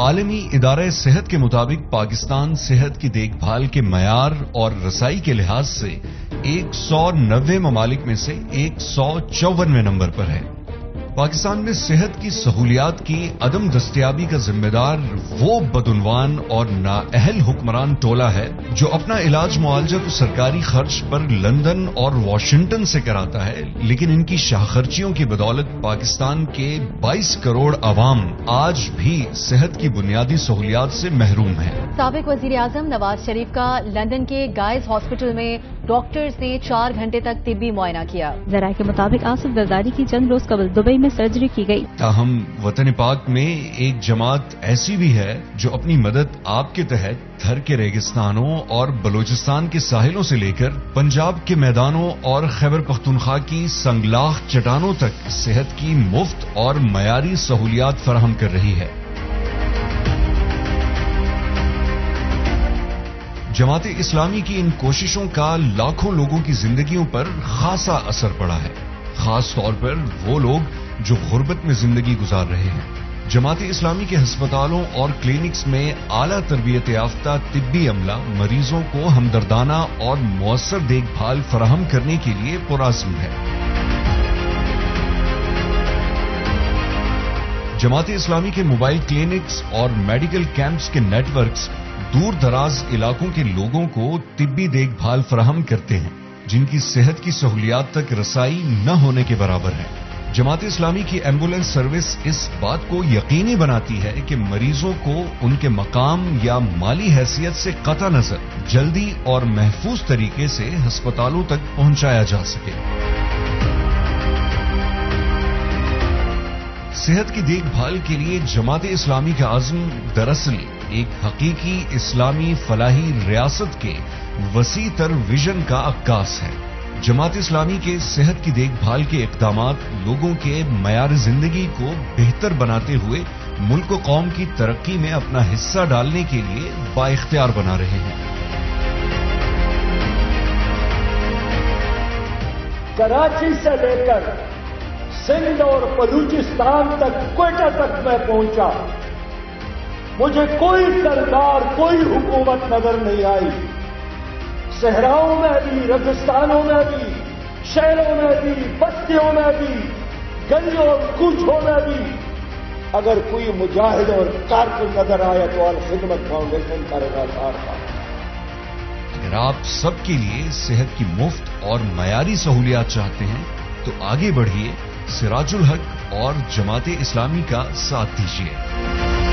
عالمی ادارہ صحت کے مطابق پاکستان صحت کی دیکھ بھال کے معیار اور رسائی کے لحاظ سے 190 ممالک میں سے 154ویں نمبر پر ہے۔ پاکستان میں صحت کی سہولیات کی عدم دستیابی کا ذمہ دار وہ بدعنوان اور نااہل حکمران ٹولہ ہے جو اپنا علاج معالجہ تو سرکاری خرچ پر لندن اور واشنگٹن سے کراتا ہے، لیکن ان کی شاہ خرچیوں کی بدولت پاکستان کے 22 کروڑ عوام آج بھی صحت کی بنیادی سہولیات سے محروم ہیں۔ سابق وزیر اعظم نواز شریف کا لندن کے گائز ہاسپٹل میں ڈاکٹرز نے 4 گھنٹے تک طبی معائنہ کیا۔ ذرائع کے مطابق آصف زرداری کی چند روز قبل دبئی میں سرجری کی گئی۔ تاہم وطن پاک میں ایک جماعت ایسی بھی ہے جو اپنی مدد آپ کے تحت تھر کے ریگستانوں اور بلوچستان کے ساحلوں سے لے کر پنجاب کے میدانوں اور خیبر پختونخوا کی سنگلاخ چٹانوں تک صحت کی مفت اور معیاری سہولیات فراہم کر رہی ہے۔ جماعت اسلامی کی ان کوششوں کا لاکھوں لوگوں کی زندگیوں پر خاصا اثر پڑا ہے، خاص طور پر وہ لوگ جو غربت میں زندگی گزار رہے ہیں۔ جماعت اسلامی کے ہسپتالوں اور کلینکس میں اعلیٰ تربیت یافتہ طبی عملہ مریضوں کو ہمدردانہ اور مؤثر دیکھ بھال فراہم کرنے کے لیے پرعزم ہے۔ جماعت اسلامی کے موبائل کلینکس اور میڈیکل کیمپس کے نیٹ ورکس دور دراز علاقوں کے لوگوں کو طبی دیکھ بھال فراہم کرتے ہیں جن کی صحت کی سہولیات تک رسائی نہ ہونے کے برابر ہے۔ جماعت اسلامی کی ایمبولینس سروس اس بات کو یقینی بناتی ہے کہ مریضوں کو ان کے مقام یا مالی حیثیت سے قطع نظر جلدی اور محفوظ طریقے سے ہسپتالوں تک پہنچایا جا سکے۔ صحت کی دیکھ بھال کے لیے جماعت اسلامی کا عزم دراصل ایک حقیقی اسلامی فلاحی ریاست کے وسیع تر ویژن کا عکاس ہے۔ جماعت اسلامی کے صحت کی دیکھ بھال کے اقدامات لوگوں کے معیار زندگی کو بہتر بناتے ہوئے ملک و قوم کی ترقی میں اپنا حصہ ڈالنے کے لیے بااختیار بنا رہے ہیں۔ کراچی سے لے کر سندھ اور بلوچستان تک کوئٹہ تک میں پہنچا، مجھے کوئی سرکار کوئی حکومت نظر نہیں آئی۔ صحراؤں میں بھی، ریگستانوں میں بھی، شہروں میں بھی، بستیوں میں بھی، گلیوں اور کوچوں میں بھی اگر کوئی مجاہد اور کارکن نظر آیا تو الخدمت فاؤنڈیشن کا رضاکار تھا۔ اگر آپ سب کے لیے صحت کی مفت اور معیاری سہولیات چاہتے ہیں تو آگے بڑھیے، سراج الحق اور جماعت اسلامی کا ساتھ دیجیے۔